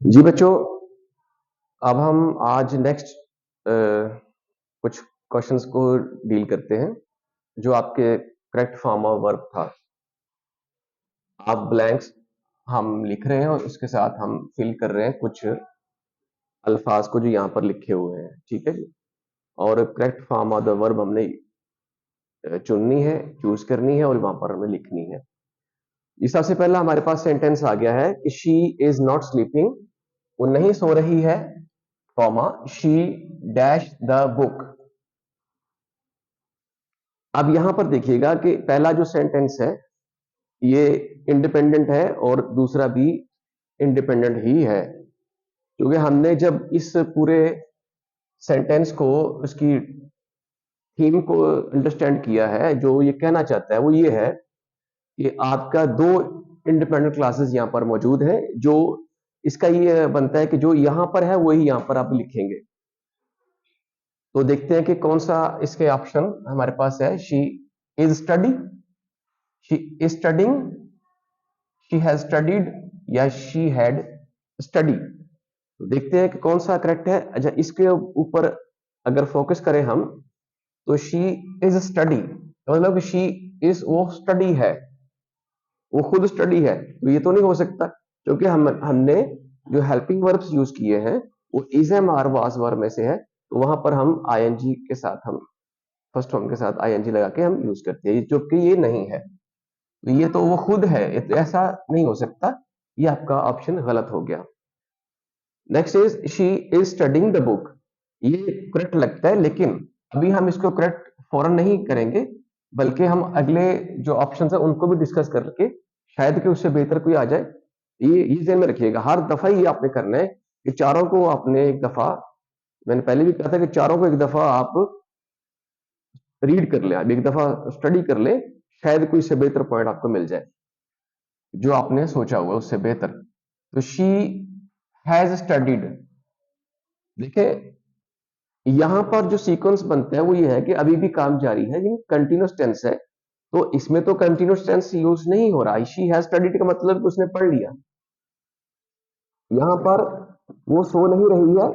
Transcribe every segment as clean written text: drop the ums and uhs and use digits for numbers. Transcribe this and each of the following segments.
जी बच्चों, अब हम आज नेक्स्ट कुछ क्वेश्चंस को डील करते हैं जो आपके करेक्ट फॉर्म ऑफ वर्ब था। आप ब्लैंक्स हम लिख रहे हैं और उसके साथ हम फिल कर रहे हैं कुछ अल्फाज को जो यहाँ पर लिखे हुए हैं, ठीक है जी। और correct form of the verb हमने चुननी है, चूज करनी है और वहां पर हमें लिखनी है। ये सबसे पहला हमारे पास सेंटेंस आ गया है कि शी इज नॉट स्लीपिंग, वो नहीं सो रही है, comma she dash the book. अब यहां पर देखिएगा कि पहला जो सेंटेंस है ये इंडिपेंडेंट है और दूसरा भी इंडिपेंडेंट ही है, क्योंकि हमने जब इस पूरे सेंटेंस को उसकी थीम को अंडरस्टैंड किया है, जो ये कहना चाहता है वो ये है कि आपका दो इंडिपेंडेंट क्लासेस यहां पर मौजूद है। जो इसका ये बनता है कि जो यहां पर है वही यहां पर आप लिखेंगे। तो देखते हैं कि कौन सा इसके ऑप्शन हमारे पास है। She is study, she is studying, she has studied या शी हैड स्टडी। तो देखते हैं कि कौन सा करेक्ट है। अच्छा, इसके ऊपर अगर फोकस करें हम तो शी इज स्टडी, मतलब शी इज वो स्टडी है, वो खुद स्टडी है। तो ये तो नहीं हो सकता, क्योंकि हमने जो हेल्पिंग वर्ब्स यूज किए हैं वो is am are was verb में से है। तो वहां पर हम आईएनजी के साथ हम फर्स्ट फॉर्म के साथ आईएनजी लगा के हम यूज करते हैं, जबकि ये नहीं है। तो ये तो वो खुद है, ये तो ऐसा नहीं हो सकता। ये आपका ऑप्शन गलत हो गया। Next is she is studying the book. ये करेक्ट लगता है, लेकिन अभी हम इसको करेक्ट फौरन नहीं करेंगे, बल्कि हम अगले जो ऑप्शन है उनको भी डिस्कस करके शायद कि उससे बेहतर कोई आ जाए। ये ध्यान में रखिएगा, हर दफा ये आपने करना है कि चारों को आपने एक दफा, मैंने पहले भी कहा था कि चारों को एक दफा आप रीड कर ले, आप एक दफा स्टडी कर ले, शायद कोई से बेहतर पॉइंट आपको मिल जाए जो आपने सोचा हुआ उससे बेहतर। तो शी हैज स्टडीड, देखिए यहां पर जो सीक्वेंस बनता है वो ये है कि अभी भी काम जारी है, लेकिन कंटिन्यूस टेंस है। तो इसमें तो कंटिन्यूस टेंस यूज नहीं हो रहा। शी हैज स्टडीड का मतलब कि उसने पढ़ लिया। यहां पर वो सो नहीं रही है,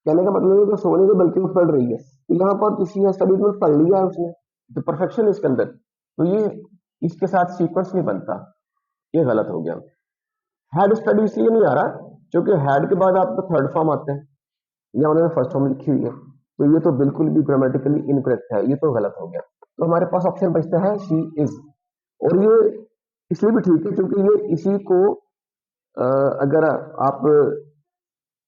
कहने का मतलब है कि सो नहीं रही बल्कि वो पढ़ रही है। तो यहाँ पर शी हैज स्टडीड में पढ़ लिया है उसने, तो परफेक्शन इसके अंदर। तो ये इसके साथ सीक्वेंस नहीं बनता, ये गलत हो गया। हैड स्टडी इसलिए नहीं आ रहा क्योंकि हैड के बाद आपका थर्ड फॉर्म आता है, या उन्होंने फर्स्ट फॉर्म लिखी हुई है। तो ये तो बिल्कुल भी ग्रामेटिकली इनकरेक्ट है, ये तो गलत हो गया। तो हमारे पास ऑप्शन बचता है शी इज। और ये इसलिए भी ठीक है क्योंकि ये इसी को अगर आप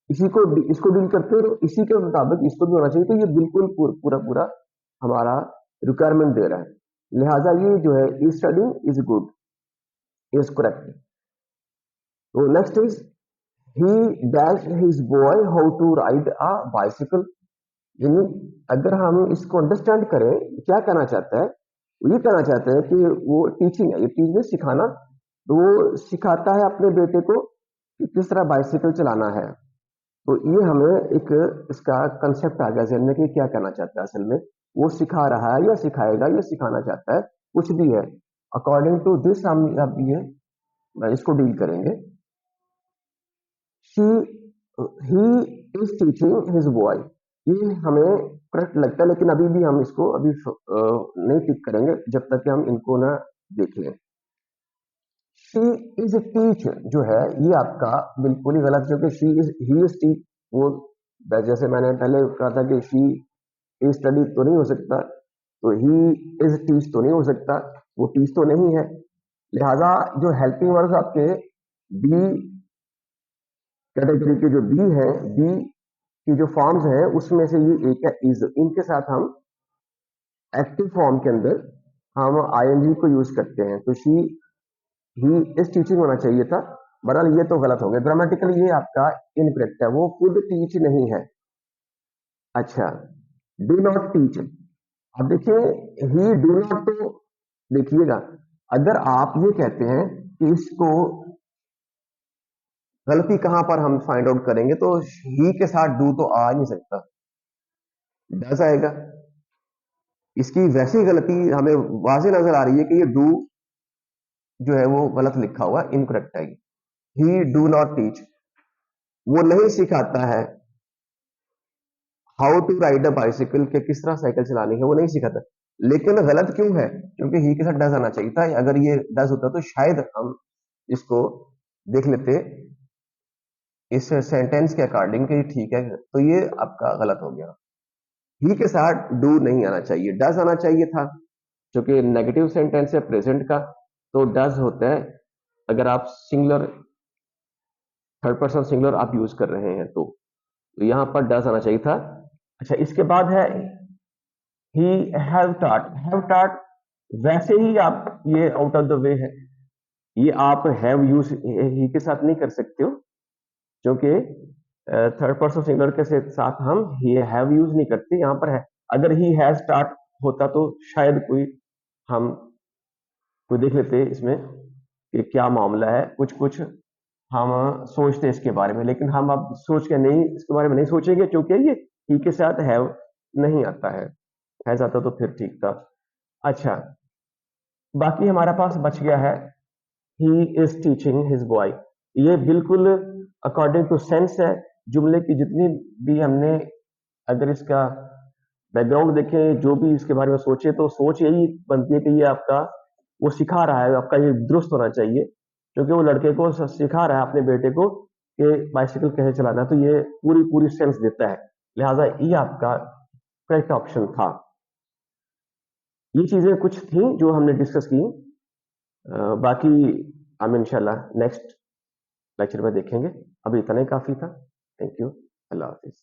इसी को इसको डील करते हो तो इसी के मुताबिक इसको भी होना चाहिए। तो ये बिल्कुल पूरा पूरा हमारा रिक्वायरमेंट दे रहा है। लिहाजा ये जो है is studying is good, is correct. तो next is he dash his boy how to ride a bicycle. यानी अगर हम इसको अंडरस्टैंड करें क्या कहना चाहता है, वो ये कहना चाहता है कि वो टीचिंग है, ये टीच में सिखाना। तो वो सिखाता है अपने बेटे को कि किस तरह बाइसिकल चलाना है। तो ये हमें एक इसका कंसेप्ट आ गया जहन में कि क्या कहना चाहता है असल में। वो सिखा रहा है या सिखाएगा या सिखाना चाहता है, कुछ भी है। अकॉर्डिंग टू दिस हम अब ये इसको डील करेंगे। She he is teaching his boy, ये हमें करेक्ट लगता है, लेकिन अभी भी हम इसको अभी नहीं टिक करेंगे जब तक कि हम इनको ना देख लें। शी इज टीच जो है ये आपका बिल्कुल ही गलत, क्योंकि she is he is teach, वो जैसे मैंने पहले कहा था कि शी इज स्टडी तो नहीं हो सकता, तो ही इज टीच तो नहीं हो सकता, वो टीच तो नहीं है। लिहाजा जो हेल्पिंग वर्ड्स आपके बी कैटेगरी के जो बी है, बी की जो फॉर्म्स हैं उसमें से ये एक है इज। इनके साथ हम एक्टिव फॉर्म के अंदर हम आईएनजी को यूज करते हैं। तो शी ही इज टीचिंग होना चाहिए था, बहरहाल ये तो गलत हो गया। ग्रामेटिकली ये आपका इनकरेक्ट है, वो खुद टीच नहीं है। अच्छा, डू नॉट टीच। अब देखिए ही डू नॉट, तो देखिएगा अगर आप ये कहते हैं कि इसको गलती कहां पर हम फाइंड आउट करेंगे, तो ही के साथ डू तो आ नहीं सकता, डज आएगा। इसकी वैसी गलती हमें वाज़ेह नजर आ रही है कि ये डू जो है वो गलत लिखा हुआ, इनकरेक्ट है। He do not teach. वो नहीं सिखाता है how to ride a bicycle, के किस तरह साइकिल चलानी है, वो नहीं सिखाता। लेकिन गलत क्यों है? क्योंकि ही के साथ डज आना चाहिए था। अगर ये डज होता तो शायद हम इसको देख लेते इस सेंटेंस के अकॉर्डिंग कि ठीक है, तो ये आपका गलत हो गया। ही के साथ डू नहीं आना चाहिए, डज आना चाहिए था, क्योंकि नेगेटिव सेंटेंस है प्रेजेंट का, तो डज होता है अगर आप सिंगुलर, थर्ड पर्सन सिंगुलर आप यूज कर रहे हैं तो यहां पर डज आना चाहिए था। अच्छा, इसके बाद है he have taught. Have taught वैसे ही आप ये आउट ऑफ द वे है, ये आप हैव यूज ही के साथ नहीं कर सकते हो, क्योंकि थर्ड पर्सन सिंगुलर के साथ हम ही हैव यूज नहीं करते। यहां पर है, अगर ही हैज टॉट होता तो शायद हम कोई देख लेते इसमें कि क्या मामला है, कुछ कुछ हम सोचते इसके बारे में, लेकिन हम अब सोच के नहीं, इसके बारे में नहीं सोचेंगे, क्योंकि ये ही के साथ हैव नहीं आता है। हैज आता तो फिर ठीक था। अच्छा, बाकी हमारे पास बच गया है he is teaching his boy. ये बिल्कुल अकॉर्डिंग टू सेंस है। जुमले की जितनी भी हमने अगर इसका बैकग्राउंड देखें, जो भी इसके बारे में सोचे, तो सोच यही बनती है कि ये आपका वो सिखा रहा है, आपका ये दुरुस्त होना चाहिए, क्योंकि वो लड़के को सिखा रहा है अपने बेटे को कि बाइसिकल कैसे चलाना है, तो ये पूरी पूरी सेंस देता है। लिहाजा ये आपका करेक्ट ऑप्शन था। ये चीजें कुछ थी जो हमने डिस्कस की। बाकी हम इंशाल्लाह नेक्स्ट लेक्चर में देखेंगे। अभी इतना ही काफी था। Thank you. Allah Hafiz.